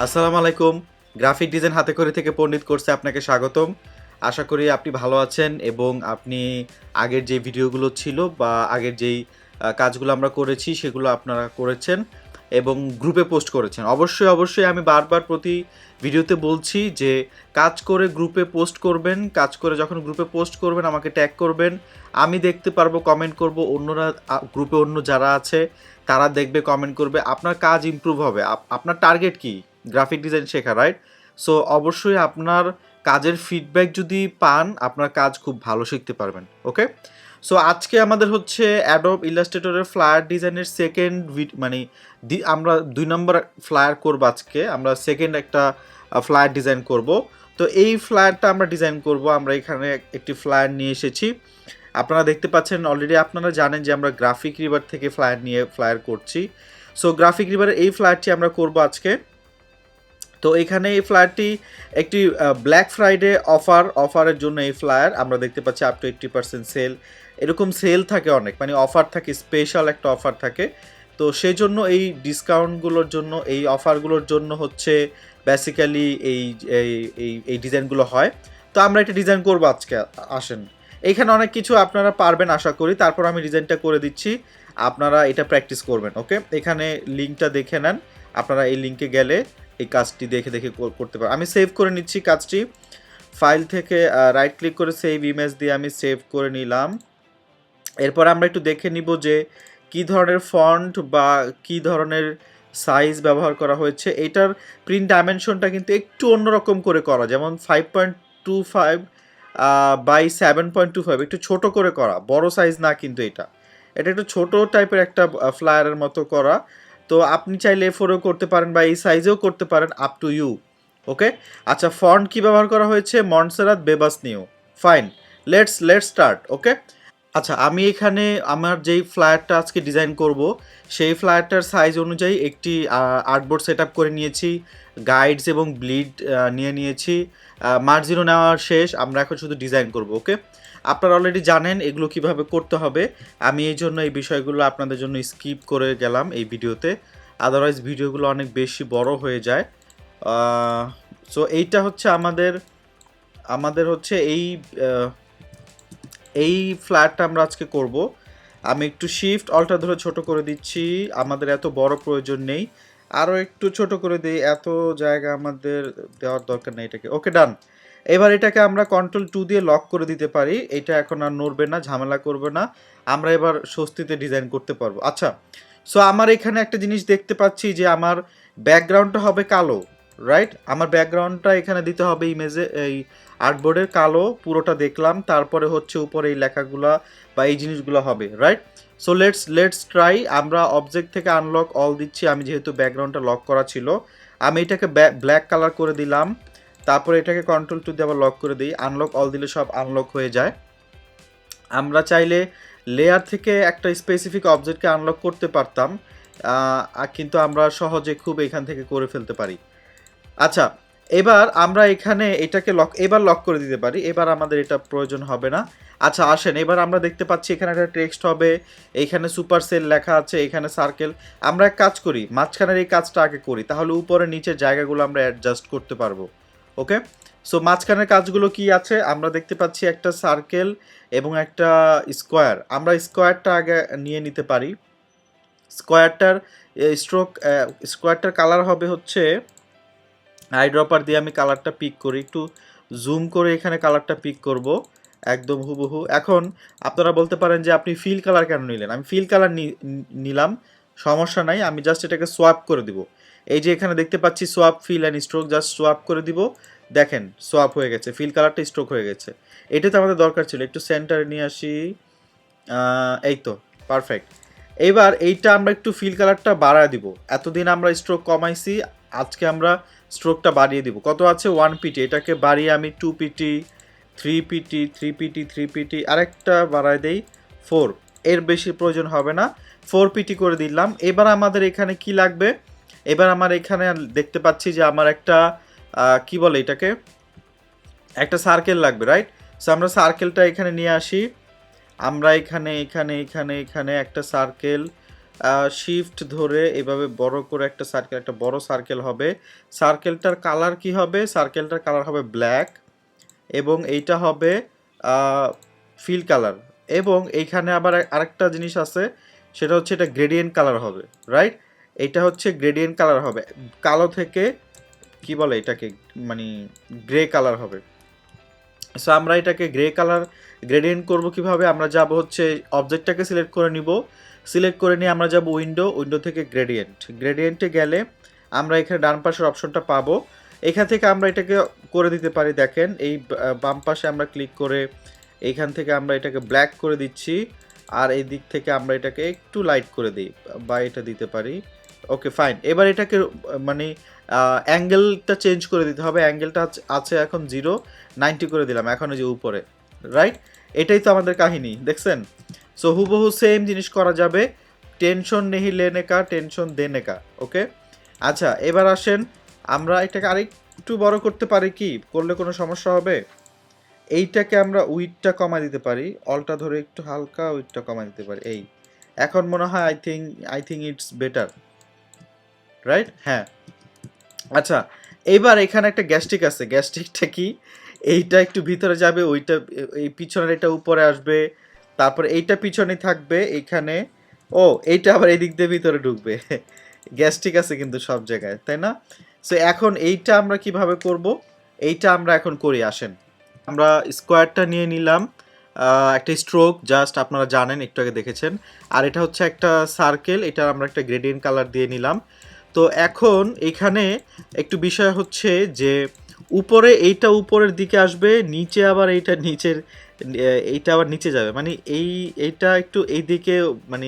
আসসালামু আলাইকুম। Graphic design হাতে খড়ি থেকে পণ্ডিত কোর্সে আপনাকে স্বাগতম। আশা করি আপনি ভালো আছেন এবং আপনি আগের যে ভিডিওগুলো ছিল বা আগের যেই কাজগুলো আমরা করেছি সেগুলো আপনারা করেছেন এবং গ্রুপে পোস্ট করেছেন। অবশ্যই আমি বারবার প্রতি ভিডিওতে বলছি যে কাজ করে গ্রুপে পোস্ট করবেন। কাজ করে যখন গ্রুপে পোস্ট করবেন আমাকে ট্যাগ করবেন। আমি দেখতে পারবো, কমেন্ট করব, অন্যরা গ্রুপে অন্য যারা আছে তারা দেখবে, কমেন্ট করবে। আপনার কাজ ইমপ্রুভ হবে। আপনার টার্গেট কি? গ্রাফিক ডিজাইন শেখা, রাইট? সো অবশ্যই আপনার কাজের ফিডব্যাক যদি পান আপনার কাজ খুব ভালো শিখতে পারবেন। ওকে, সো আজকে আমাদের হচ্ছে অ্যাডোব ইলাস্ট্রেটরের ফ্লায়ার ডিজাইনের সেকেন্ড মানে আমরা 2 নম্বর ফ্লায়ার করব। আজকে আমরা সেকেন্ড একটা ফ্লায়ার ডিজাইন করব। তো এই ফ্লায়ারটা আমরা ডিজাইন করব। আমরা এখানে একটি ফ্লায়ার নিয়ে এসেছি, আপনারা দেখতে পাচ্ছেন। অলরেডি আপনারা জানেন যে আমরা গ্রাফিক রিভার থেকে ফ্লায়ার করছি। সো গ্রাফিক রিভারের এই ফ্লায়ারটি আমরা করব আজকে। তো এখানে এই ফ্লায়ারটি একটি ব্ল্যাক ফ্রাইডে অফারের জন্য এই ফ্লায়ার আমরা দেখতে পাচ্ছি। আপ টু 80% সেল, এরকম সেল থাকে অনেক, মানে অফার থাকে, স্পেশাল একটা অফার থাকে। তো সেই জন্য এই ডিসকাউন্টগুলোর জন্য, এই অফারগুলোর জন্য হচ্ছে বেসিক্যালি এই এই এই এই ডিজাইনগুলো হয়। তো আমরা এটা ডিজাইন করবো আজকে। আসেন, এইখানে অনেক কিছু আপনারা পারবেন আশা করি। তারপর আমি ডিজাইনটা করে দিচ্ছি, আপনারা এটা প্র্যাকটিস করবেন। ওকে, এখানে লিঙ্কটা দেখে নেন। আপনারা এই লিঙ্কে গেলে এই কাজটি দেখে দেখে করতে পারেন। আমি সেভ করে নিচ্ছি কাজটি। ফাইল থেকে রাইট ক্লিক করে সেভ ইমেজ দিয়ে আমি সেভ করে নিলাম। এরপর আমরা একটু দেখে নিব যে কী ধরনের ফন্ট বা কী ধরনের সাইজ ব্যবহার করা হয়েছে। এটার প্রিন্ট ডাইমেনশনটা কিন্তু একটু অন্যরকম করে করা, যেমন 5.25 বাই 7.25, একটু ছোট করে করা, বড় সাইজ না কিন্তু এটা একটু ছোট টাইপের একটা ফ্লায়ারের মতো করা। তো আপনি চাইলে A4-ও করতে পারেন বা এই সাইজেও করতে পারেন, আপ টু ইউ। ওকে, আচ্ছা, ফন্ট কি ব্যবহার করা হয়েছে? Montserrat Bebas Neue. Fine, let's start. Okay, আচ্ছা, আমি এখানে আমার যেই ফ্লায়ারটা আজকে ডিজাইন করব সেই ফ্লায়ারটার সাইজ অনুযায়ী একটি আর্টবোর্ড সেট আপ করে নিয়েছি, গাইডস এবং ব্লিড নিয়ে নিয়েছি। মার্জিনও নেওয়া শেষ, আমরা এখন শুধু ডিজাইন করব। ওকে, আপনারা অলরেডি জানেন এগুলো কিভাবে করতে হবে। আমি এই জন্য এই বিষয়গুলো আপনাদের জন্য স্কিপ করে গেলাম এই ভিডিওতে, আদারওয়াইজ ভিডিওগুলো অনেক বেশি বড় হয়ে যায়। সো এইটা হচ্ছে আমাদের আমাদের হচ্ছে এই ফ্ল্যাটটা আমরা আজকে করব। আমি একটু শিফট অল্টা ধরে ছোট করে দিচ্ছি, আমাদের এত বড় প্রয়োজন নেই, আরও একটু ছোট করে দিই, এত জায়গা আমাদের দেওয়ার দরকার নেই এটাকে। ওকে, ডান। এবার এটাকে আমরা Ctrl+2 দিয়ে লক করে দিতে পারি, এটা এখন আর নড়বে না, ঝামেলা করবে না, আমরা এবার স্বস্তিতে ডিজাইন করতে পারবো। আচ্ছা, সো আমার এখানে একটা জিনিস দেখতে পাচ্ছি যে আমার ব্যাকগ্রাউন্ডটা হবে কালো, রাইট? আমার ব্যাকগ্রাউন্ডটা এখানে দিতে হবে ইমেজে, এই আর্টবোর্ডের কালো পুরোটা দেখলাম। তারপরে হচ্ছে উপরে এই লেখাগুলা বা এই জিনিসগুলো হবে, রাইট? So let's try. আমরা অবজেক্ট থেকে আনলক অল দিচ্ছি, আমি যেহেতু ব্যাকগ্রাউন্ডটা লক করা ছিল। আমি এটাকে ব্ল্যাক কালার করে দিলাম, তারপরে এটাকে Ctrl+2 দিয়ে আবার লক করে দিই। আনলক অল দিলে সব আনলক হয়ে যায়। আমরা চাইলে লেয়ার থেকে একটা স্পেসিফিক অবজেক্টকে আনলক করতে পারতাম, কিন্তু আমরা সহজে খুব এখান থেকে করে ফেলতে পারি। আচ্ছা, এবার আমরা এখানে এটাকে লক করে দিতে পারি, এবার আমাদের এটা প্রয়োজন হবে না। আচ্ছা, আসেন, এবার আমরা দেখতে পাচ্ছি এখানে একটা টেক্সট হবে, এইখানে সুপার সেল লেখা আছে, এখানে সার্কেল। আমরা এক কাজ করি, মাঝখানের এই কাজটা আগে করি, তাহলে উপরে নিচের জায়গাগুলো আমরা অ্যাডজাস্ট করতে পারবো। ওকে, সো মাঝখানের কাজগুলো কি আছে? আমরা দেখতে পাচ্ছি একটা সার্কেল এবং একটা স্কোয়ার। আমরা স্কোয়ারটা আগে নিয়ে নিতে পারি। স্কোয়ারটার স্কোয়ারটার কালার হবে হচ্ছে, আইড্রপার দিয়ে আমি কালারটা পিক করি, একটু জুম করে এখানে কালারটা পিক করব, একদম হুবহু। এখন আপনারা বলতে পারেন যে আপনি ফিল কালার কেন নিলেন? আমি ফিল কালার নিলাম, সমস্যা নাই, আমি জাস্ট এটাকে সোয়াপ করে দিব। এই যে এখানে দেখতে পাচ্ছি swap fill and stroke, just swap করে দিব, দেখেন সোয়াপ হয়ে গেছে, ফিল কালারটা স্ট্রোক হয়ে গেছে। এটাতে আমাদের দরকার ছিল। একটু সেন্টারে নিয়ে আসি, এই তো, পারফেক্ট। এবার এইটা আমরা একটু ফিল কালারটা বাড়ায় দিব। এতদিন আমরা স্ট্রোক কমাইছি, আজকে আমরা স্ট্রোকটা বাড়িয়ে দিব। কত আছে? 1 পিটি, এটাকে বাড়িয়ে আমি 2 পিটি, 3 পিটি, 3 পিটি, 3 পিটি, আরেকটা বাড়ায় দেই 4। এর বেশি প্রয়োজন হবে না, 4 পিটি করে দিলাম। এবার আমাদের এখানে কি লাগবে? এবার আমার এখানে দেখতে পাচ্ছি যে আমার একটা কি বলে এটাকে, একটা সার্কেল লাগবে, রাইট? সো আমরা সার্কেলটা এখানে নিয়ে আসি। আমরা এখানে এখানে এখানে এখানে একটা সার্কেল শিফট ধরে এভাবে বড় করে একটা সার্কেল, একটা বড় সার্কেল হবে। সার্কেলটার কালার কি হবে? সার্কেলটার কালার হবে ব্ল্যাক এবং এইটা হবে ফিল কালার। এবং এইখানে আবার আরেকটা জিনিস আছে, সেটা হচ্ছে এটা গ্রেডিয়েন্ট কালার হবে, রাইট? এটা হচ্ছে গ্রেডিয়েন্ট কালার হবে, কালো থেকে কি বলে এটাকে, মানে গ্রে কালার হবে। সো আমরা এটাকে গ্রে কালার গ্রেডিয়েন্ট করব কিভাবে? আমরা যাব হচ্ছে অবজেক্টটাকে সিলেক্ট করে নিব, সিলেক্ট করে নিয়ে আমরা যাব উইন্ডো থেকে গ্রেডিয়েন্টে গেলে আমরা এখানে ডান পাশের অপশনটা পাবো। এখান থেকে আমরা এটাকে করে দিতে পারি, দেখেন এই বাম পাশে আমরা ক্লিক করে এইখান থেকে আমরা এটাকে ব্ল্যাক করে দিচ্ছি, আর এই দিক থেকে আমরা এটাকে একটু লাইট করে দিই, বা এটা দিতে পারি। ওকে ফাইন, এবার এটাকে মানে অ্যাঙ্গেলটা চেঞ্জ করে দিতে হবে। অ্যাঙ্গেলটা আছে এখন 0, 90 করে দিলাম এখন এই যে উপরে, রাইট? এটাই তো আমাদের কাহিনী, দেখছেন? সো হুবহু সেম জিনিস করা যাবে। টেনশন নেহি লেনে কা, টেনশন দেনে কা। ওকে, আচ্ছা এবার আসেন, আমরা এটাকে আরেকটু বড় করতে পারি, কি করলে কোনো সমস্যা হবে? এইটাকে আমরা উইডটা কমা দিতে পারি, অলটা ধরে একটু হালকা উইডটা কমা দিতে পারি। এই এখন মনে হয় I think it's better, right? হ্যাঁ। আচ্ছা, এইবার এখানে একটা গ্যাস্ট্রিক আছে। গ্যাস্ট্রিকটা কি? এইটা একটু ভিতরে যাবে, ওইটা এই পিছনের এটা উপরে আসবে, তারপরে এইটা পিছনে থাকবে এইখানে। ও, এইটা আবার এই দিক দিয়ে ভিতরে ঢুকবে। গ্যাস্ট্রিক আছে কিন্তু সব জায়গায়, তাই না? সো এখন এইটা আমরা কিভাবে করব? এইটা আমরা এখন করি, আসেন। আমরা স্কোয়ারটা নিয়ে নিলাম, একটা স্ট্রোক, জাস্ট আপনারা জানেন, একটু আগে দেখেছেন। আর এটা হচ্ছে একটা সার্কেল, এটা আমরা একটা গ্রেডিয়েন্ট কালার দিয়ে নিলাম। তো এখন এখানে একটু বিষয় হচ্ছে যে উপরে এইটা উপরের দিকে আসবে, নিচে আবার এইটা নিচের, এইটা আবার নিচে যাবে, মানে এইটা একটু এই দিকে, মানে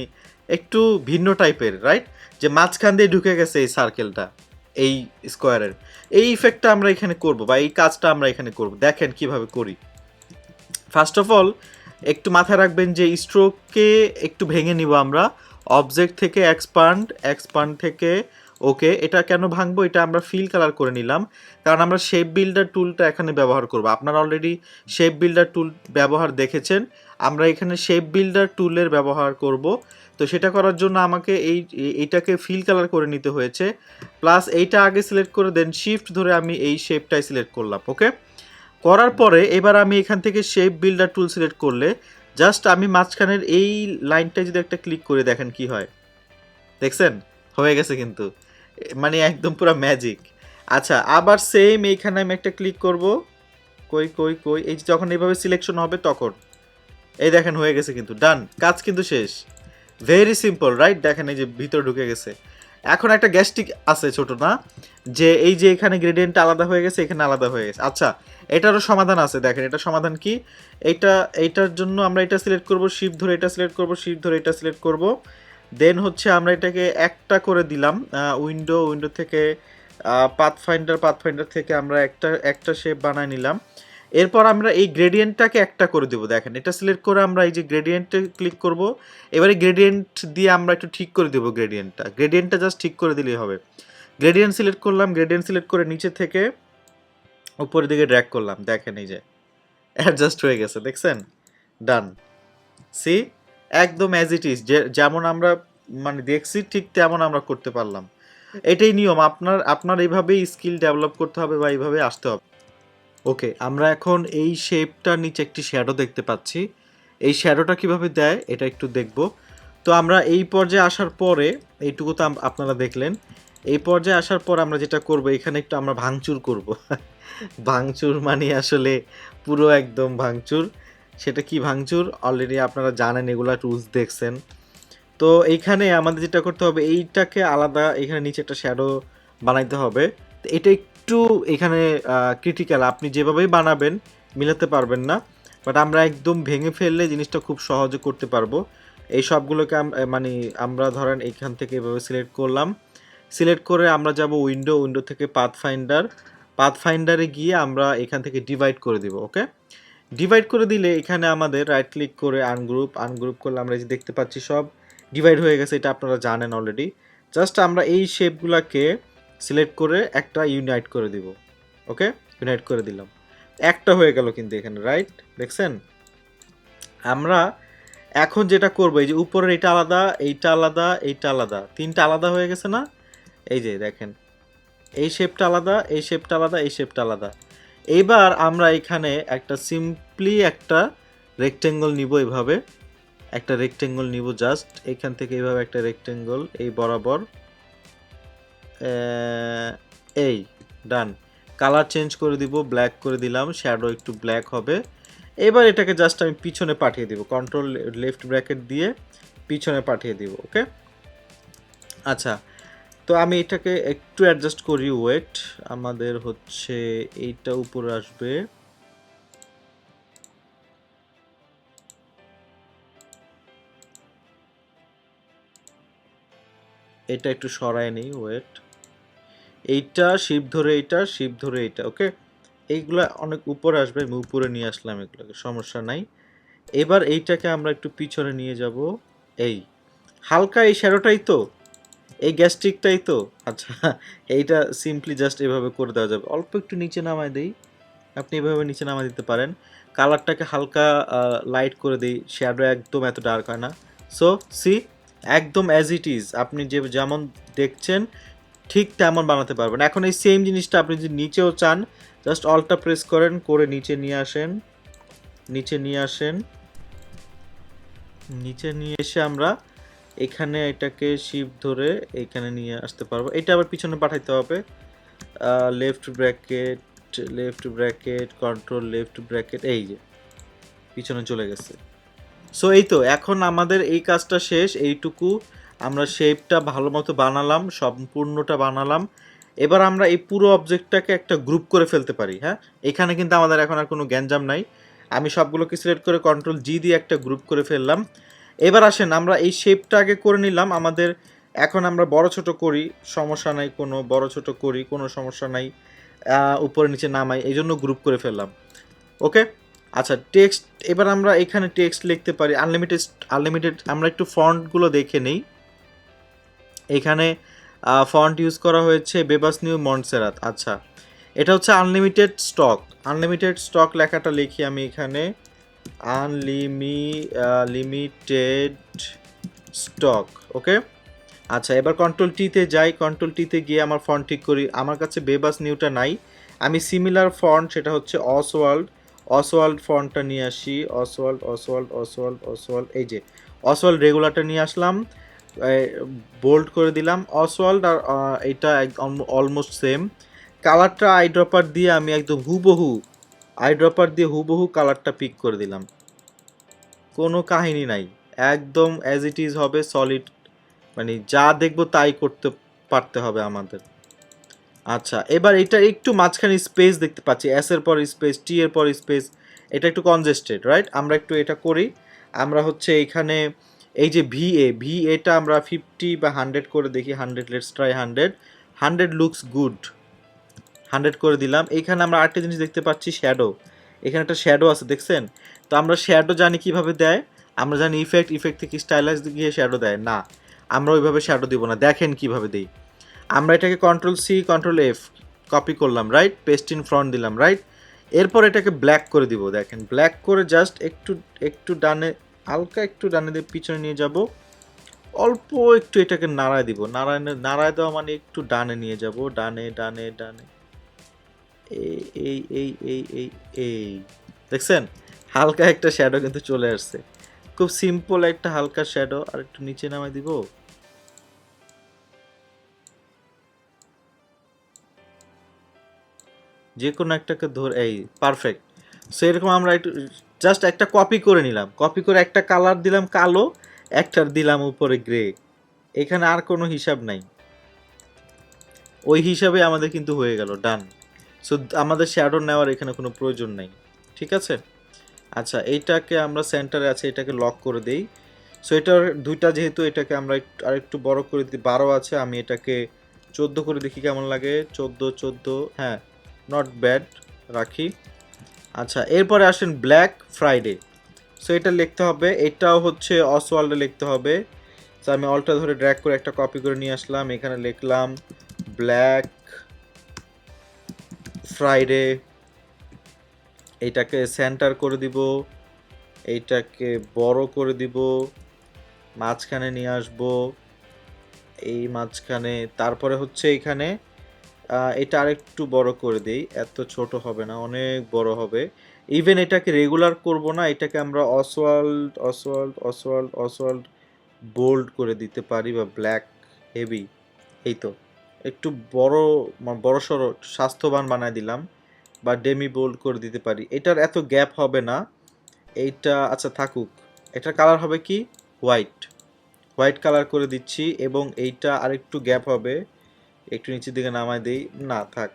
একটু ভিন্ন টাইপের, রাইট? যে মাঝখান দিয়ে ঢুকে গেছে এই সার্কেলটা এই স্কোয়ারের। এই ইফেক্টটা আমরা এখানে করব, বা এই কাজটা আমরা এখানে করব। দেখেন কিভাবে করি। ফার্স্ট অফ অল একটু মাথায় রাখবেন যে স্ট্রোককে একটু ভেঙে নিব আমরা, অবজেক্ট থেকে এক্সপান্ড থেকে ওকে। এটা কেন ভাঙবো? এটা আমরা ফিল কালার করে নিলাম, কারণ আমরা শেপ বিল্ডার টুলটা এখানে ব্যবহার করব। আপনারা অলরেডি শেপ বিল্ডার টুল ব্যবহার দেখেছেন, আমরা এখানে শেপ বিল্ডার টুলের ব্যবহার করব। তো সেটা করার জন্য আমাকে এইটাকে ফিল কালার করে নিতে হয়েছে, প্লাস এইটা আগে সিলেক্ট করে দেন শিফট ধরে আমি এই শেপটাই সিলেক্ট করলাম। ওকে, করার পরে এবার আমি এখান থেকে শেপ বিল্ডার টুল সিলেক্ট করলে জাস্ট আমি মাঝখানের এই লাইনটা যদি একটা ক্লিক করে দেখেন কি হয়, দেখছেন? হয়ে গেছে কিন্তু, মানে একদম পুরো ম্যাজিক। আচ্ছা, আবার সেম এইখানে আমি একটা ক্লিক করব, কই কই কই, এই যে যখন এইভাবে সিলেকশন হবে তখন এই দেখেন হয়ে গেছে কিন্তু, ডান, কাজ কিন্তু শেষ। Very simple, right? দেখেন এই যে ভিতরে ঢুকে গেছে। এখন একটা গ্যাস্ট্রিক আছে, ছোট না, যে এই যে এখানে গ্রেডিয়েন্টটা আলাদা হয়ে গেছে, এখানে আলাদা হয়ে গেছে। আচ্ছা, এটারও সমাধান আছে, দেখেন এটা সমাধান কি? এইটার জন্য আমরা এটা সিলেক্ট করব, শিফট ধরে এটা সিলেক্ট করব, শিফট ধরে এটা সিলেক্ট করব, দেন হচ্ছে আমরা এটাকে একটা করে দিলাম, উইন্ডো থেকে পাথফাইন্ডার থেকে আমরা একটা শেপ বানায় নিলাম। এরপর আমরা এই গ্রেডিয়েন্টটাকে একটা করে দেবো, দেখেন এটা সিলেক্ট করে আমরা এই যে গ্রেডিয়েন্টে ক্লিক করব। এবারে গ্রেডিয়েন্ট দিয়ে আমরা একটু ঠিক করে দেবো গ্রেডিয়েন্টটা জাস্ট ঠিক করে দিলেই হবে। গ্রেডিয়েন্ট সিলেক্ট করলাম, গ্রেডিয়েন্ট সিলেক্ট করে নিচে থেকে উপরের দিকে ড্র্যাগ করলাম, দেখেন এই যে অ্যাডজাস্ট হয়ে গেছে, দেখছেন? ডান। সি, একদম অ্যাজ ইট ইজ, যেমন আমরা মানে দেখছি ঠিক তেমন আমরা করতে পারলাম। এটাই নিয়ম, আপনার এইভাবেই স্কিল ডেভেলপ করতে হবে, বা এইভাবে আসতে হবে। ওকে, আমরা এখন এই শেপটার নিচে একটি শ্যাডো দেখতে পাচ্ছি। এই শ্যাডোটা কিভাবে দেয় এটা একটু দেখব। তো আমরা এই পর্যায়ে আসার পরে, এইটুকু তো আপনারা দেখলেন, এই পর্যায়ে আসার পর আমরা যেটা করব, এখানে একটু আমরা ভাঙচুর করব। ভাঙচুর মানে আসলে পুরো একদম ভাঙচুর। সেটা কি ভাঙচুর অলরেডি আপনারা জানেন, এগুলা টুলস দেখছেন। তো এইখানে আমাদের যেটা করতে হবে, এইটাকে আলাদা, এখানে নিচে একটা শ্যাডো বানাইতে হবে। তো এটা একটু এখানে ক্রিটিক্যাল, আপনি যেভাবেই বানাবেন মিলাতে পারবেন না, বাট আমরা একদম ভেঙে ফেললে জিনিসটা খুব সহজে করতে পারবো। এই সবগুলোকে মানে আমরা ধরেন এইখান থেকে এভাবে সিলেক্ট করলাম, সিলেক্ট করে আমরা যাব উইন্ডো থেকে পাথফাইন্ডারে গিয়ে আমরা এখান থেকে ডিভাইড করে দিব। ওকে, ডিভাইড করে দিলে এখানে আমাদের রাইট ক্লিক করে আনগ্রুপ করলে আমরা এই যে দেখতে পাচ্ছি সব ডিভাইড হয়ে গেছে, এটা আপনারা জানেন অলরেডি। জাস্ট আমরা এই শেপগুলোকে সিলেক্ট করে একটা ইউনাইট করে দিব। ওকে, ইউনাইট করে দিলাম, একটা হয়ে গেল কিন্তু এখানে, রাইট? দেখছেন? আমরা এখন যেটা করবো, এই যে উপরের এইটা আলাদা, এইটা আলাদা, এইটা আলাদা, তিনটা আলাদা হয়ে গেছে না? এই যে দেখেন, এই শেপটা আলাদা, এই শেপটা আলাদা, এই শেপটা আলাদা। এইবার আমরা এখানে একটা সিম্পলি একটা রেক্টেঙ্গল নিব, এভাবে একটা রেক্টেঙ্গল নিব, জাস্ট এখান থেকে এইভাবে একটা রেক্টেঙ্গল এই বরাবর, এই ডান। কালার চেঞ্জ করে দিব, ব্ল্যাক করে দিলাম, শ্যাডো একটু ব্ল্যাক হবে। এবার এটাকে জাস্ট আমি পিছনে পাঠিয়ে দিব, কন্ট্রোল লেফট ব্র্যাকেট দিয়ে পিছনে পাঠিয়ে দিব। ওকে, আচ্ছা, তো আমি এটাকে একটু অ্যাডজাস্ট করি, ওয়েট, আমাদের হচ্ছে এইটা উপরে আসবে, এটা একটু সরায় নেই, ওয়েট, এইটা শিপ ধরে, এইটা শিপ ধরে, এইটা। ওকে, এইগুলা অনেক উপরে আসবে, আমি উপরে নিয়ে আসলাম এগুলোকে, সমস্যা নাই। এবার এইটাকে আমরা একটু পিছনে নিয়ে যাব, এই হালকা এই শ্যাডোটাই তো, এই গ্যাস্ট্রিকটাই তো। আচ্ছা, এইটা সিম্পলি জাস্ট এভাবে করে দেওয়া যাবে, অল্প একটু নিচে নামায় দেই, আপনি এভাবে নিচে নামায় দিতে পারেন। কালারটাকে হালকা লাইট করে দিই, শ্যাডো একদম এত ডার্ক হয় না। সো সি, একদম অ্যাজ ইট ইজ, আপনি যে যেমন দেখছেন ঠিক তেমন বানাতে পারবেন। এখন এই সেম জিনিসটা আপনি যদি নিচেও চান, জাস্ট অলটা প্রেস করেন, করে নিচে নিয়ে আসেন, নিচে নিয়ে আসেন, নিচে নিয়ে এসে আমরা এখানে এটাকে শিফট ধরে এখানে নিয়ে আসতে পারবো। এটা আবার পিছনে পাঠাইতে হবে, left bracket, left bracket, control left bracket, এই যে পিছনে চলে গেছে। সো এই তো, এখন আমাদের এই কাজটা শেষ, এইটুকু আমরা শেপটা ভালো মতো বানালাম, সম্পূর্ণটা বানালাম। এবার আমরা এই পুরো অবজেক্টটাকে একটা গ্রুপ করে ফেলতে পারি। হ্যাঁ, এখানে কিন্তু আমাদের এখন আর কোনো গ্যাঞ্জাম নাই, আমি সবগুলোকে সিলেক্ট করে কন্ট্রোল জি দিয়ে একটা গ্রুপ করে ফেললাম। এবার আসেন আমরা এই শেপটা আগে করে নিলাম আমাদের, এখন আমরা বড় ছোট করি, সমস্যা নাই কোনো, বড় ছোট করি কোনো সমস্যা নাই, উপরে নিচে নামাই, এই জন্য গ্রুপ করে ফেললাম। ওকে, আচ্ছা, টেক্সট, এবার আমরা এখানে টেক্সট লিখতে পারি আনলিমিটেড, আনলিমিটেড। আমরা একটু ফন্টগুলো দেখে নেই, এখানে ফন্ট ইউজ করা হয়েছে বেবাস নিউ মন্টসেরাত। আচ্ছা, এটা হচ্ছে আনলিমিটেড স্টক, আনলিমিটেড স্টক লেখাটা লিখি আমি এখানে, লিমিটেড স্টক। ওকে, আচ্ছা, এবার কন্ট্রোল টিতে যাই, কন্ট্রোল টিতে গিয়ে আমার ফন্ট ঠিক করি, আমার কাছে বেবাস নিউটা নাই, আমি সিমিলার ফন্ট, সেটা হচ্ছে অসওয়াল্ড, অসওয়াল্ড ফন্টটা নিয়ে আসি, অসওয়াল্ড, অসওয়াল্ড, অসওয়াল্ড, অসওয়াল্ড, এই যে অসওয়াল্ড রেগুলারটা নিয়ে আসলাম, বোল্ড করে দিলাম। অসওয়াল্ড আর এটা অলমোস্ট সেম। কালারটা আইড্রপার দিয়ে আমি একদম হুবহু, আইড্রপার দিয়ে হুবহু কালারটা পিক করে দিলাম, কোনো কাহিনী নাই, একদম অ্যাজ ইট ইজ হবে, সলিড, মানে যা দেখবো তাই করতে পারতে হবে আমাদের। আচ্ছা, এবার এটা একটু মাঝখানে স্পেস দেখতে পাচ্ছি, এস এর পর স্পেস, টি এর পর স্পেস, এটা একটু কনজেস্টেড, রাইট? আমরা একটু এটা করি, আমরা হচ্ছে এখানে এই যে ভি এটা আমরা 50 বা 100 করে দেখি, 100, লেটস ট্রাই 100, 100 লুকস গুড, 100 করে দিলাম। এইখানে আমরা আরেকটা জিনিস দেখতে পাচ্ছি, শ্যাডো, এখানে একটা শ্যাডো আছে, দেখছেন? তো আমরা শ্যাডো জানি কিভাবে দেয়, আমরা জানি ইফেক্ট, ইফেক্ট থেকে স্টাইলাইজ গিয়ে শ্যাডো দেয় না, আমরা ওইভাবে শ্যাডো দিব না, দেখেন কিভাবে দেই। আমরা এটাকে control C control F copy করলাম, রাইট, পেস্ট ইন ফ্রন্ট দিলাম, রাইট। এরপর এটাকে ব্ল্যাক করে দিব, দেখেন ব্ল্যাক করে জাস্ট একটু, একটু ডানে, হালকা একটু ডানে দিয়ে পিছনে নিয়ে যাব, অল্প একটু এটাকে নাড়ায় দিব, নাড়ায়, নাড়ায় দেওয়া মানে একটু ডানে নিয়ে যাব, ডানে ডানে ডানে, এই এই এই এই এই এই, দেখছেন হালকা একটা শ্যাডো কিন্তু চলে আসছে, খুব সিম্পল একটা হালকা শ্যাডো। আর একটু নিচে নামাই দিব, যে কোনো একটাকে ধরে, এই পারফেক্ট। সো এরকম আমরা একটু জাস্ট একটা কপি করে নিলাম, কপি করে একটা কালার দিলাম কালো, একটার দিলাম উপরে গ্রে, এখানে আর কোনো হিসাব নাই, ওই হিসাবে আমাদের কিন্তু হয়ে গেল, ডান। সো আমাদের শ্যাডো নেওয়ার এখানে কোনো প্রয়োজন নাই, ঠিক আছে? আচ্ছা, এইটাকে আমরা সেন্টারে আছে, এটাকে লক করে দেই। সো এটার দুইটা, যেহেতু এটাকে আমরা একটু আর একটু বড় করে দিই, 12 আছে, আমি এটাকে 14 করে দেখি কেমন লাগে, 14, 14, হ্যাঁ, নট ব্যাড, রাখি। আচ্ছা, এরপরে আসেন ব্ল্যাক ফ্রাইডে। সো এটা লিখতে হবে, এটাও হচ্ছে অসওয়াল্ডে লিখতে হবে। সো আমি অলটা ধরে ড্র্যাগ করে একটা কপি করে নিয়ে আসলাম, এখানে লিখলাম ব্ল্যাক ফ্রাইডে, এইটাকে সেন্টার করে দিব, এইটাকে বড় করে দিব, মাঝখানে নিয়ে আসবো, এই মাঝখানে, তারপরে হচ্ছে এইখানে এটা আরেকটু বড় করে দেই, এত ছোট হবে না, অনেক বড় হবে। ইভেন এটাকে রেগুলার করব না, এটাকে আমরা Oswald Oswald Oswald Oswald bold করে দিতে পারি, বা ব্ল্যাক হেভি, এই তো একটু বড় বড় সড়ো স্বাস্থ্যবান বানায় দিলাম, বা ডেমি বোল্ড করে দিতে পারি। এটার এত গ্যাপ হবে না, এইটা আচ্ছা থাকুক। এটার কালার হবে কি হোয়াইট, হোয়াইট কালার করে দিচ্ছি, এবং এইটা আরেকটু গ্যাপ হবে, একটু নিচের দিকে নামায় দিই, না থাক,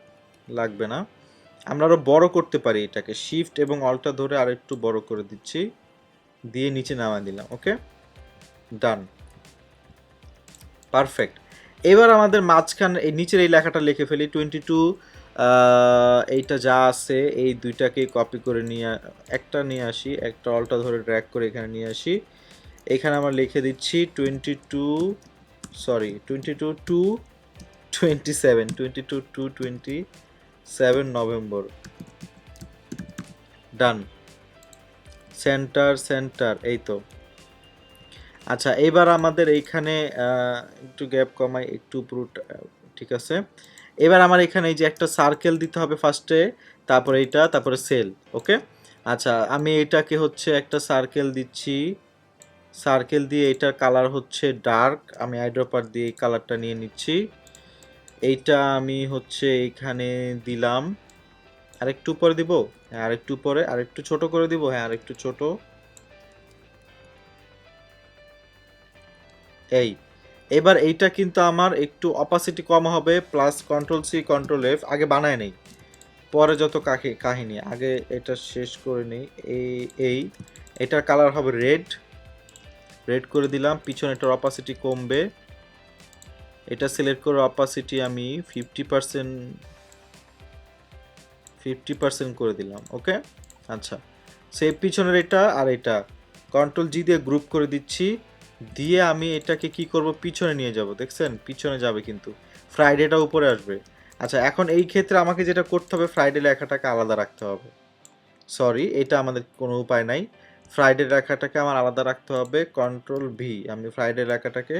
লাগবে না। আমরা আরো বড় করতে পারি এটাকে, শিফট এবং অল্টা ধরে আরেকটু বড় করে দিচ্ছি, দিয়ে নিচে নামায় দিলাম। ওকে, ডান, পারফেক্ট। এবার আমাদের মাঝখানে এই নিচের এই লেখাটা লিখে ফেলি, 22, এইটা যা আছে এই দুইটাকে কপি করে নিয়ে একটা নিয়ে আসি, একটা অল্টা ধরে ড্র্যাগ করে এখানে নিয়ে আসি, এখানে আমরা লিখে দিচ্ছি 22, সরি 22 টু 27, 22 টু 27 নভেম্বর, ডান, সেন্টার সেন্টার, এই তো। আচ্ছা এবার আমাদের এইখানে একটু গ্যাপ কমাই, একটু পুরোটা ঠিক আছে। এবার আমার এখানে এই যে একটা সার্কেল দিতে হবে ফার্স্টে, তারপরে এইটা, তারপরে সেল। ওকে, আচ্ছা আমি এটাকে হচ্ছে একটা সার্কেল দিচ্ছি, সার্কেল দিয়ে এটার কালার হচ্ছে ডার্ক, আমি আইড্রপার দিয়ে এই কালারটা নিয়ে নিচ্ছি। এইটা আমি হচ্ছে এইখানে দিলাম, আরেকটু উপরে দিব, হ্যাঁ আরেকটু উপরে, আরেকটু ছোট করে দিব, হ্যাঁ আরেকটু ছোট, এই। এবার এইটা কিন্তু আমার একটু অপাসিটি কম হবে, plus control C control F, আগে বানায় নেই, পরে যত কাহিনী, আগে এটা শেষ করে নেই। এই এটার কালার হবে রেড, রেড করে দিলাম, পিছনে এটার অপাসিটি কমবে, এটা সিলেক্ট করে অপাসিটি আমি 50% করে দিলাম। ওকে, আচ্ছা সেই পিছনের এটা আর এটা কন্ট্রোল জি দিয়ে গ্রুপ করে দিচ্ছি, দিয়ে আমি এটাকে কি করব, পিছনে নিয়ে যাব, দেখছেন পিছনে যাবে, কিন্তু ফ্রাইডেটা উপরে আসবে। আচ্ছা এখন এই ক্ষেত্রে আমাকে যেটা করতে হবে, ফ্রাইডে লেখাটাকে আলাদা রাখতে হবে, সরি এটা আমাদের কোনো উপায় নাই, ফ্রাইডে লেখাটাকে আমার আলাদা রাখতে হবে, কন্ট্রোল ভি, আমি ফ্রাইডে লেখাটাকে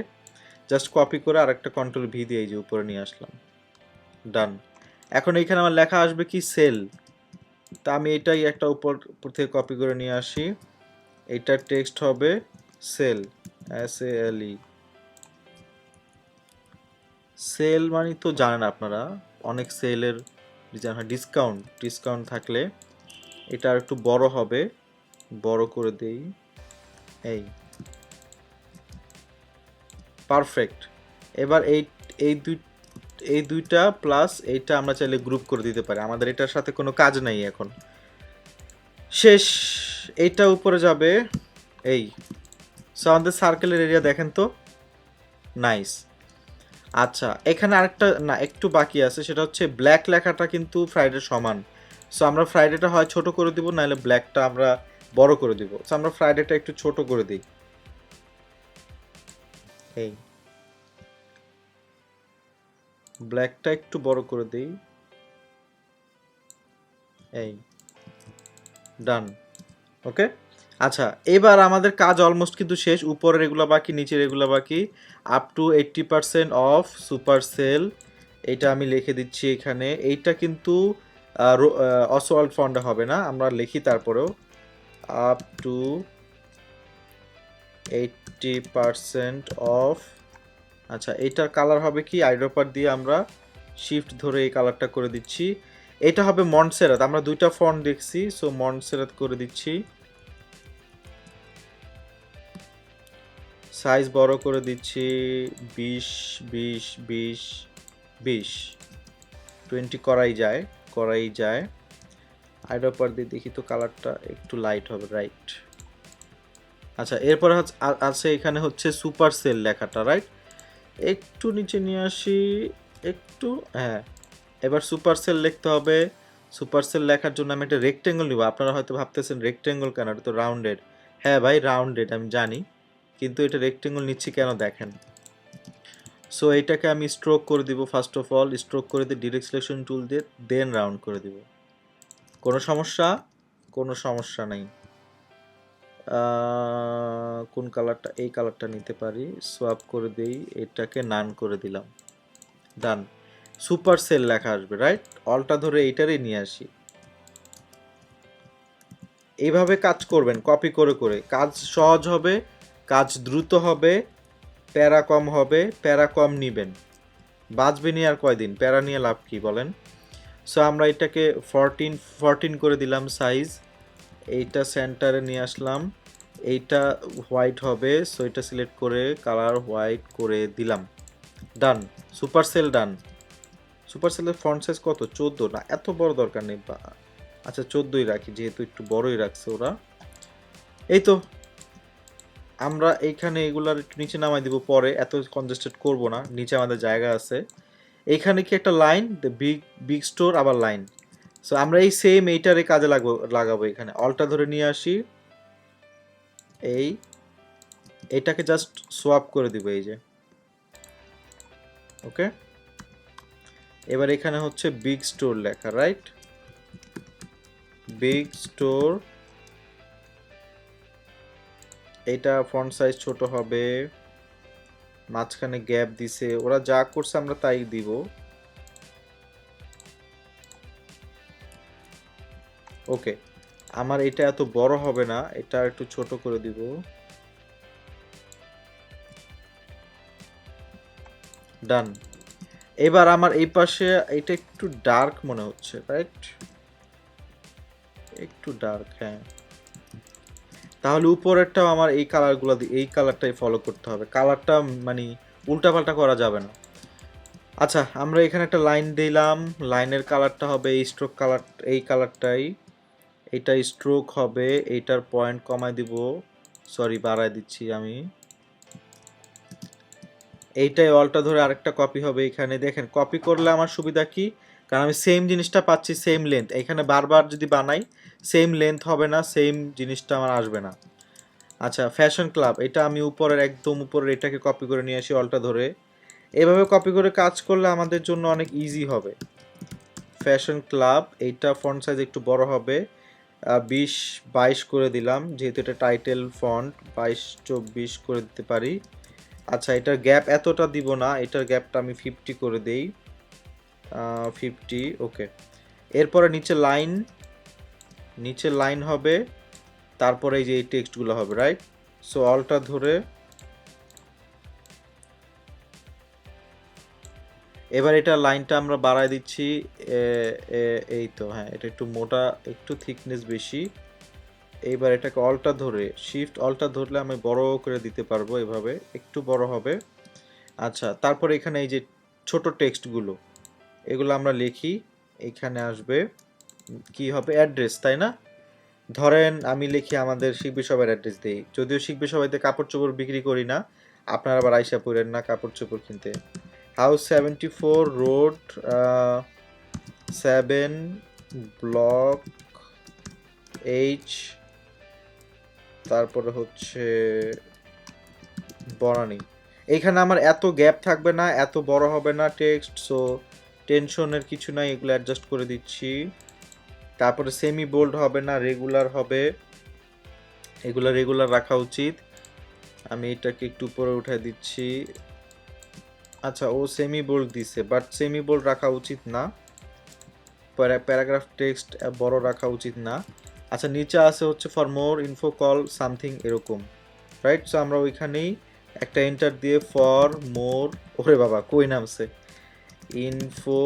জাস্ট কপি করে আরেকটা কন্ট্রোল ভি দিয়ে এই যে উপরে নিয়ে আসলাম, ডান। এখন এইখানে আমার লেখা আসবে কি সেল, তা আমি এটাই একটা উপর থেকে কপি করে নিয়ে আসি, এইটার টেক্সট হবে সেল, SALE, সেল মানে তো জানেন আপনারা, অনেক সেলের ডিসকাউন্ট, ডিসকাউন্ট থাকলে এটা আর একটু বড় হবে, বড় করে দেই, এই পারফেক্ট। এবার এই দুই এই দুইটা প্লাস এইটা আমরা চাইলে গ্রুপ করে দিতে পারি, আমাদের এটার সাথে কোনো কাজ নাই এখন, শেষ। এইটা উপরে যাবে, এই সো আমাদের সার্কেলের এরিয়া দেখেন তো, নাইস। আচ্ছা এখানে আরেকটা না একটু বাকি আছে, সেটা হচ্ছে ব্ল্যাক লেখাটা কিন্তু ফ্রাইডে সমান, সো আমরা ফ্রাইডেটা হয় ছোট করে দিব, নাহলে ব্ল্যাকটা আমরা বড় করে দিব, সো আমরা ফ্রাইডেটা একটু ছোট করে দিই, এই ব্ল্যাকটা একটু বড় করে দিই, এই ডান। ওকে, আচ্ছা এবার আমাদের কাজ অলমোস্ট কিন্তু শেষ, উপরের এগুলো বাকি, নিচের এগুলো বাকি, up to 80% of super sale, এইটা আমি লিখে দিচ্ছি এখানে, এইটা কিন্তু অসওয়াল্ড ফন্টে হবে না, আমরা লিখি তারপরেও, আপ টু 80% অফ। আচ্ছা এইটার কালার হবে কি, আইড্রপার দিয়ে আমরা শিফট ধরে এই কালারটা করে দিচ্ছি, এটা হবে মন্টসেরাত, আমরা দুইটা ফন্ট দেখছি, সো মন্টসেরাত করে দিচ্ছি, সাইজ বড় করে দিচ্ছি 20 20 20 20 20 করাই যায়। আইড্রপার দিয়ে দেখি তো কালারটা একটু লাইট হবে, রাইট। আচ্ছা এরপর আছে এখানে হচ্ছে সুপার সেল লেখাটা, রাইট, একটু নিচে নিয়ে আসি, একটু, হ্যাঁ এবার সুপার সেল লিখতে হবে। সুপার সেল লেখার জন্য আমি একটা রেক্টেঙ্গল নিব, আপনারা হয়তো ভাবতেছেন রেক্টেঙ্গল কেন, এটা তো রাউন্ডেড, হ্যাঁ ভাই রাউন্ডেড আমি জানি, কিন্তু এটা রেক্টেঙ্গল নিচ্ছি কেন দেখেন। সো এইটাকে আমি স্ট্রোক করে দিব, ফার্স্ট অফ অল স্ট্রোক করে দিয়ে ডিরেক্ট সিলেকশন টুল দিয়ে দেন রাউন্ড করে দিব, কোনো সমস্যা, কোনো সমস্যা নেই। কোন কালারটা, এই কালারটা নিতে পারি, সোয়াপ করে দেই, এটাকে নান করে দিলাম, ডান। সুপার সেল লেখা আসবে, রাইট? অলটা ধরে এইটারই নিয়ে আসি, এইভাবে কাজ করবেন কপি করে করে, কাজ সহজ হবে, কাজ দ্রুত হবে, প্যারা কম হবে, প্যারা কম নিবেন, বাঁচবে নিয়ে আর কয়দিন, প্যারা নিয়ে লাভ কি বলেন? সো আমরা এটাকে 14 করে দিলাম সাইজ, এইটা সেন্টারে নিয়ে আসলাম, এইটা হোয়াইট হবে, সো এটা সিলেক্ট করে কালার হোয়াইট করে দিলাম, ডান। সুপার সেল ডান। সুপার সেলের ফন্ট সাইজ কত? 14 না, এত বড় দরকার নেই, আচ্ছা 14ই রাখি, যেহেতু একটু বড়ই রাখছে ওরা। এই তো, আমরা এইখানে এগুলার একটু নিচে নামাই দিব পরে, এত কনজেস্টেড করব না, নিচে আমাদের জায়গা আছে। এইখানে কি একটা লাইন, বিগ বিগ স্টোর, আবার লাইন। সো আমরা এই সেম এইটারে কাজে লাগাবো, এখানে অলটা ধরে নিয়ে আসি, এইটাকে জাস্ট সোয়াপ করে দিব, এই যে, ওকে। এবার এখানে হচ্ছে বিগ স্টোর লেখা, রাইট? বিগ স্টোর, এটা ফন্ট সাইজ ছোট হবে, মাঝখানে গ্যাপ দিছে, ওরা যা করছে আমরা তাই দিব। ওকে, আমার এটা এত বড় হবে না, এটা একটু ছোট করে দিব, ডান। এবার আমার এই পাশে এটা একটু ডার্ক মনে হচ্ছে, রাইট? একটু ডার্ক, হ্যাঁ। তাহলে উপরেরটাও আমার এই কালারগুলো, এই কালারটাই ফলো করতে হবে, কালারটা মানে উল্টাপাল্টা করা যাবে না। আচ্ছা, আমরা এখানে একটা লাইন দিলাম, লাইনের কালারটা হবে এই স্ট্রোক কালার, এই কালারটাই, এটা স্ট্রোক হবে, এইটার পয়েন্ট কমাই দিব, সরি বাড়াই দিচ্ছি আমি, এইটাই অলটা ধরে আরেকটা কপি হবে এখানে। দেখেন কপি করলে আমার সুবিধা কি, কারণ আমি সেম জিনিসটা পাচ্ছি, সেম লেন্থ, এখানে বারবার যদি বানাই সেম লেন্থ হবে না, সেম জিনিসটা আমার আসবে না। আচ্ছা, ফ্যাশন ক্লাব, এটা আমি উপরের একদম উপরের এটাকে কপি করে নিয়ে আসি অলটা ধরে, এভাবে কপি করে কাজ করলে আমাদের জন্য অনেক ইজি হবে। ফ্যাশন ক্লাব, এইটা ফন্ট সাইজ একটু বড় হবে, 20-22 করে দিলাম, যেহেতু এটা টাইটেল ফন্ট, 22-24 করে দিতে পারি। আচ্ছা, এটার গ্যাপ এতটা দিব না, এটার গ্যাপটা আমি 50 করে দেই, 50, ওকে। এরপরে নিচে লাইন হবে, তারপরে এই যে এই টেক্সটগুলো হবে, রাইট? সো অলটা ধরে এবার এটা লাইনটা আমরা বাড়ায় দিচ্ছি, এই তো, হ্যাঁ, এটা একটু মোটা, একটু থিকনেস বেশি। এইবার এটাকে অলটা ধরে, শিফট অলটা ধরলে আমি বড় করে দিতে পারবো, এভাবে একটু বড় হবে। আচ্ছা, তারপরে এখানে এই যে ছোট টেক্সটগুলো, এগুলো আমরা লিখি, এখানে আসবে, কি হবে, অ্যাড্রেস, তাই না? ধরেন আমি লিখি আমাদের শিল্পী সবার অ্যাড্রেস দিই, যদিও শিল্পী সবাইতে কাপড় চোপড় বিক্রি করি না, আপনারা আবার আইসা পড়েন না কাপড় চোপড় কিনতে। হাউস 74 রোড 7 ব্লক এইচ, তারপরে হচ্ছে বনানী। এইখানে আমার এত গ্যাপ থাকবে না, এত বড় হবে না টেক্সট, সো টেনশনের কিছু নাই, এগুলো অ্যাডজাস্ট করে দিচ্ছি। তারপরে সেমি বোল্ড হবে না, রেগুলার হবে, এগুলো রেগুলার রাখা উচিত, আমি এটাকে একটু উপরে উঠে দিচ্ছি। আচ্ছা, ও সেমি বোল্ড দিছে, বাট সেমি বোল্ড রাখা উচিত না, প্যারাগ্রাফ টেক্সট বড় রাখা উচিত না। আচ্ছা, নিচে আছে হচ্ছে for more info call something, এরকম, রাইট? সো আমরা ওইখানেই একটা এন্টার দিয়ে ফর মোর, ওরে বাবা কই নামছে, ইনফো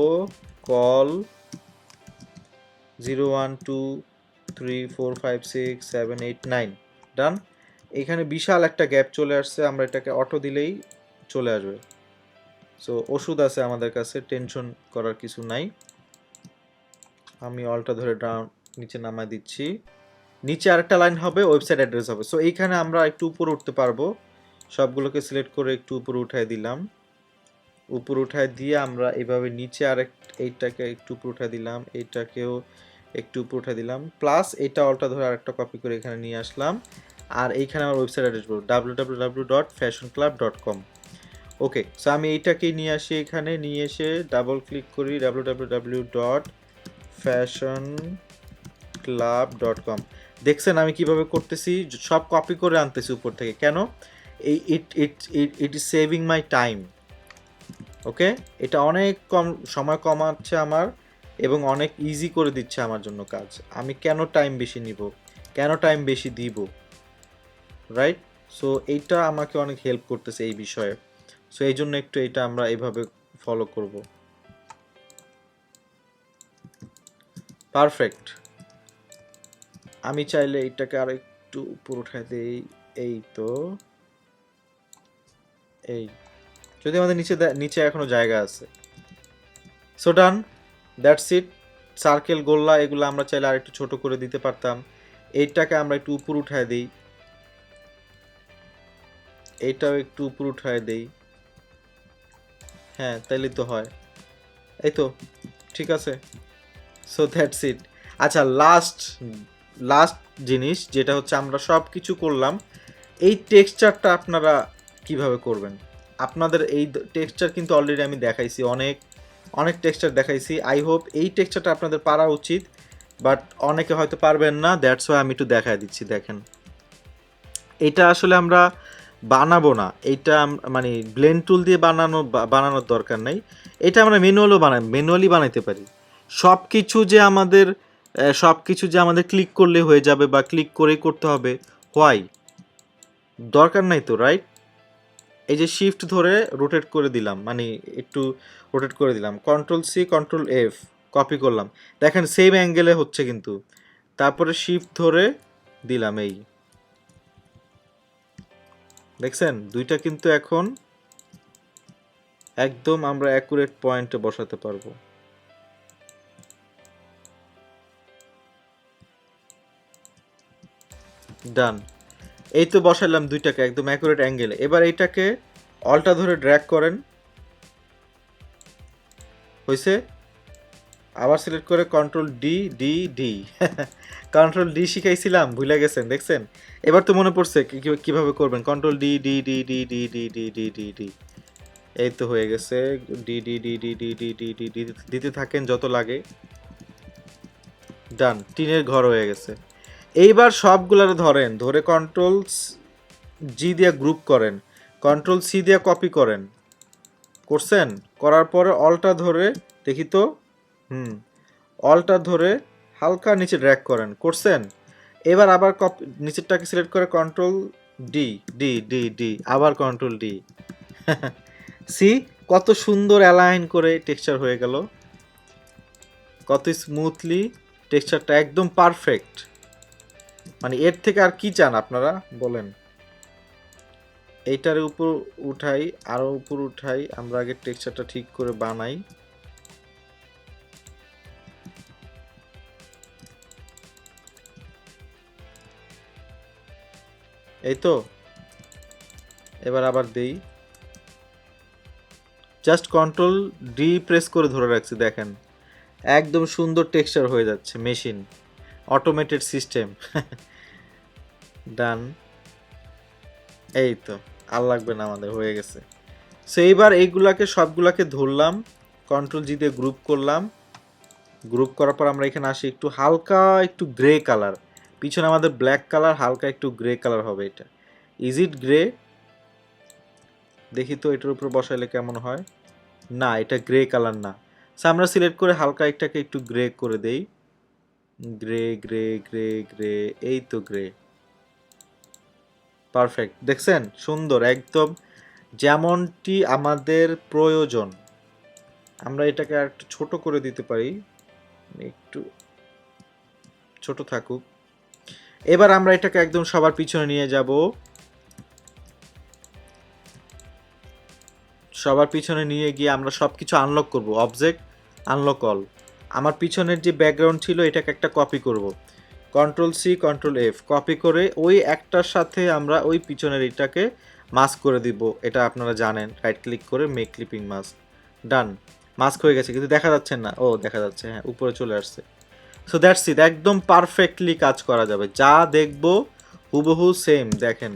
কল 0123456789, ডান। এখানে বিশাল একটা গ্যাপ চলে আসছে, আমরা এটাকে অটো দিলেই চলে আসবে। সো ওষুধ আছে আমাদের কাছে, টেনশন করার কিছু নাই। আমি অলটা ধরে ডাউন নিচে নামাই দিচ্ছি, নিচে আরেকটা লাইন হবে, ওয়েবসাইট অ্যাড্রেস হবে। সো এইখানে আমরা একটু উপরে উঠতে পারবো, সবগুলোকে সিলেক্ট করে একটু উপরে উঠাই দিলাম, উপরে উঠায় দিয়ে আমরা এইভাবে নিচে আরেক, এইটাকে একটু উপরে উঠাই দিলাম, এইটাকেও একটু উপরে উঠাই দিলাম, প্লাস এইটা অলটা ধরে আরেকটা কপি করে এখানে নিয়ে আসলাম, আর এইখানে আমার ওয়েবসাইট অ্যাড্রেস বলবো www.fashionclub.com। ওকে, সো আমি এইটাকেই নিয়ে আসি, এখানে নিয়ে এসে ডাবল ক্লিক করি www.fashionclub.com। দেখছেন আমি কিভাবে করতেছি, সব কপি করে আনতেছি উপর থেকে। কেন? এই it it it it is saving my time. Okay, এটা অনেক কম সময় কমাচ্ছে আমার এবং অনেক ইজি করে দিচ্ছে আমার জন্য কাজ। আমি কেন টাইম বেশি নিব, কেন টাইম বেশি দিব, রাইট? সো এইটা আমাকে অনেক হেল্প করতেছে এই বিষয়ে। সো এই জন্য একটু এটা আমরা এইভাবে ফলো করব। পারফেক্ট। আমি চাইলে এটাকে আর একটু উপর উঠাই দেই। এই তো, এই, যদি আমাদের নিচে নিচে এখনো জায়গা আছে। So done, that's it. Circle, গোল্লা এগুলো আমরা চাইলে আর একটু ছোট করে দিতে পারতাম। এইটাকে আমরা একটু উপর উঠায় দিই, এইটাও একটু উপর উঠায় দেই। হ্যাঁ, তাইলে তো হয়। এই তো, ঠিক আছে। So that's it. আচ্ছা, লাস্ট লাস্ট জিনিস যেটা হচ্ছে, আমরা সব কিছু করলাম, এই টেক্সচারটা আপনারা কিভাবে করবেন? আপনাদের এই টেক্সচার কিন্তু অলরেডি আমি দেখাইছি, অনেক অনেক টেক্সচার দেখাইছি। আই হোপ এই টেক্সচারটা আপনাদের পারা উচিত, বাট অনেকে হয়তো পারবেন না, দ্যাটস ওয়াই আমি একটু দেখাই দিচ্ছি। দেখেন, এটা আসলে আমরা বানাবো না, এইটা মানে ব্লেন্ড টুল দিয়ে বানানোর দরকার নেই। এটা আমরা ম্যানুয়ালি বানাইতে পারি। সব কিছু যে আমাদের সব কিছু যে আমাদের ক্লিক করলে হয়ে যাবে বা ক্লিক করেই করতে হবে, হোয়াই? দরকার নাই তো, রাইট? এই যে শিফট ধরে রোটেট করে দিলাম, মানে একটু রোটেট করে দিলাম, control C control F, copy করলাম, দেখেন সেম অ্যাঙ্গেলে হচ্ছে কিন্তু। তারপরে শিফট ধরে দিলাম, এই দেখছেন দুইটা কিন্তু এখন একদম আমরা অ্যাকুরেট পয়েন্টে বসাতে পারবো। ডান। এই তো বসালাম দুইটাকে একদম অ্যাকুরেট অ্যাঙ্গেলে। এবার এইটাকে অলটা ধরে ড্র্যাগ করেন, হয়েছে। আবার সিলেক্ট করে control D D D control D শিখাইছিলাম, ভুলে গেছেন, দেখছেন? এবার তো মনে পড়ছে কিভাবে করবেন। Control D D D D D D D D D D, এই তো হয়ে গেছে। D D D D D D D D D দিতে থাকেন যত লাগে। ডান, টিনের ঘর হয়ে গেছে। এইবার সবগুলার ধরেন, ধরে কন্ট্রোল জি দিয়ে গ্রুপ করেন, কন্ট্রোল সি দিয়ে কপি করেন, করছেন? করার পরে অলটা ধরে দেখি তো, অলটা ধরে হালকা নিচে ড্র্যাগ করেন, করছেন? এবার আবার নিচেরটাকে সিলেক্ট করে control D D D D, আবার কন্ট্রোল ডি সি, কত সুন্দর অ্যালাইন করে টেক্সচার হয়ে গেল, কত স্মুথলি টেক্সচারটা, একদম পারফেক্ট। মানে এর থেকে আর কি চান আপনারা বলেন? এইটার উপর উঠাই, আরো উপর উঠাই, আমরা আগে টেক্সচারটা ঠিক করে বানাই। এই তো, এবার আবার দেই, জাস্ট কন্ট্রোল ডি প্রেস করে ধরে রাখছি, দেখেন একদম সুন্দর টেক্সচার হয়ে যাচ্ছে। মেশিন অটোমেটেড সিস্টেম ডান। এই তো, আর লাগবে না আমাদের, হয়ে গেছে। সো এইবার এইগুলাকে সবগুলাকে ধরলাম, কন্ট্রোল জি দিয়ে গ্রুপ করলাম। গ্রুপ করার পর আমরা এখানে আসি, একটু হালকা একটু গ্রে কালার, পিছনে আমাদের ব্ল্যাক কালার, হালকা একটু গ্রে কালার হবে এটা। Is it grey? দেখি তো এটার উপর বসাইলে কেমন হয়। না, এটা গ্রে কালার না। সো আমরা সিলেক্ট করে হালকা এটাকে একটু গ্রে করে দেই, গ্রে গ্রে গ্রে গ্রে, এই তো গ্রে, পারফেক্ট। দেখছেন সুন্দর একদম যেমনটি আমাদের প্রয়োজন। আমরা এটাকে আর একটু ছোট করে দিতে পারি, একটু ছোট থাকুক। এবার আমরা এটাকে একদম সবার পিছনে নিয়ে যাব, সবার পিছনে নিয়ে গিয়ে আমরা সব কিছু আনলক করব। Object unlock all. আমার পিছনের যে ব্যাকগ্রাউন্ড ছিল এটাকে একটা কপি করব, control C control F, copy করে ওই একটার সাথে আমরা ওই পিছনের এটাকে মাস্ক করে দিব। এটা আপনারা জানেন, রাইট ক্লিক করে মেক ক্লিপিং মাস্ক। ডান, মাস্ক হয়ে গেছে, কিন্তু দেখা যাচ্ছে না। ও দেখা যাচ্ছে, হ্যাঁ উপরে চলে আসছে। সো দ্যাটস ইট, একদম পারফেক্টলি কাজ করা যাবে, যা দেখবো হুবহু সেম। দেখেন,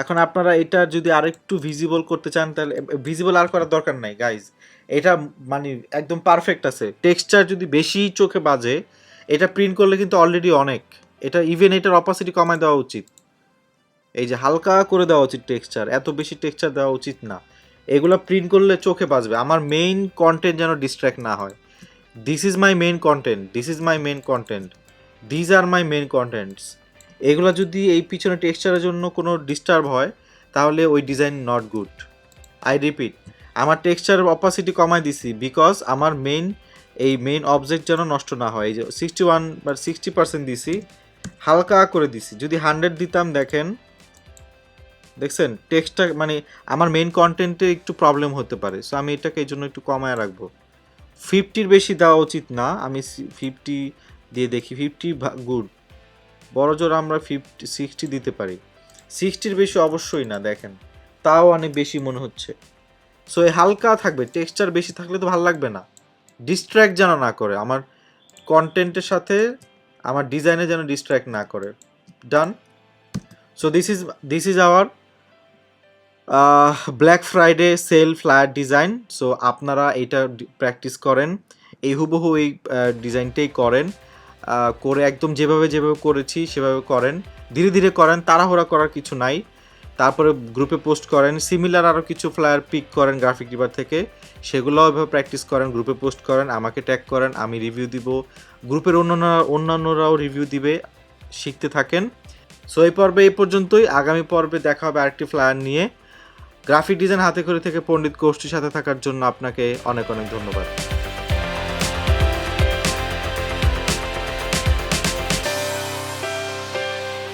এখন আপনারা এটা যদি আরেকটু ভিজিবল করতে চান, তাহলে ভিজিবল আর করার দরকার নাই গাইজ, এটা মানে একদম পারফেক্ট আছে। টেক্সচার যদি বেশি চোখে বাজে, এটা প্রিন্ট করলে কিন্তু অলরেডি অনেক, এটা ইভেন এটার অপাসিটি কমায় দেওয়া উচিত, এই যে হালকা করে দেওয়া উচিত টেক্সচার, এত বেশি টেক্সচার দেওয়া উচিত না। এগুলো প্রিন্ট করলে চোখে বাজবে, আমার মেইন কন্টেন্ট যেন ডিস্ট্র্যাক্ট না হয়। This is my main content, this is my main content, these are my main contents. এগুলো যদি এই পিছনে টেক্সচারের জন্য কোনো ডিস্টার্ব হয় তাহলে ওই design not good. I repeat, আমার টেক্সচার অপাসিটি কমাই দিছি বিকজ আমার মেইন অবজেক্ট যেন নষ্ট না হয়। এই যে 61 বা 60% দিছি, হালকা করে দিছি। যদি 100 দিতাম, দেখছেন টেক্সটটা মানে আমার মেইন কন্টেন্টে একটু প্রবলেম হতে পারে, সো আমি এটাকে এই জন্য একটু কমায় রাখবো। 50-র বেশি দেওয়া উচিত না, আমি 50 দিয়ে দেখি, 50 গুড, বড় জোর আমরা 60 দিতে পারি, 60-র বেশি অবশ্যই না, দেখেন তাও অনেক বেশি মনে হচ্ছে। সো এই হালকা থাকবে, টেক্সচার বেশি থাকলে তো ভালো লাগবে না, ডিস্ট্র্যাক্ট যেন না করে আমার কন্টেন্টের সাথে, আমার ডিজাইনে যেন ডিস্ট্র্যাক্ট না করে। Done. So this is our black Friday sale flat design. So আপনারা এটা প্র্যাকটিস করেন, এই হুবহু এই ডিজাইনটাই করেন, করে একদম যেভাবে করেছি সেভাবে করেন, ধীরে ধীরে করেন, তাড়াহুড়া করার কিছু নাই। তারপরে গ্রুপে পোস্ট করেন, সিমিলার আরও কিছু ফ্লায়ার পিক করেন গ্রাফিক ডিবার থেকে, সেগুলোও এভাবে প্র্যাকটিস করেন, গ্রুপে পোস্ট করেন, আমাকে ট্যাগ করেন, আমি রিভিউ দিব, গ্রুপের অন্যান্যরাও রিভিউ দিবে, শিখতে থাকেন। সো এই পর্বে এই পর্যন্তই, আগামী পর্বে দেখা হবে আরেকটি ফ্লায়ার নিয়ে। গ্রাফিক ডিজাইন হাতে খড়ি থেকে পণ্ডিত কোর্সটির সাথে থাকার জন্য আপনাকে অনেক অনেক ধন্যবাদ।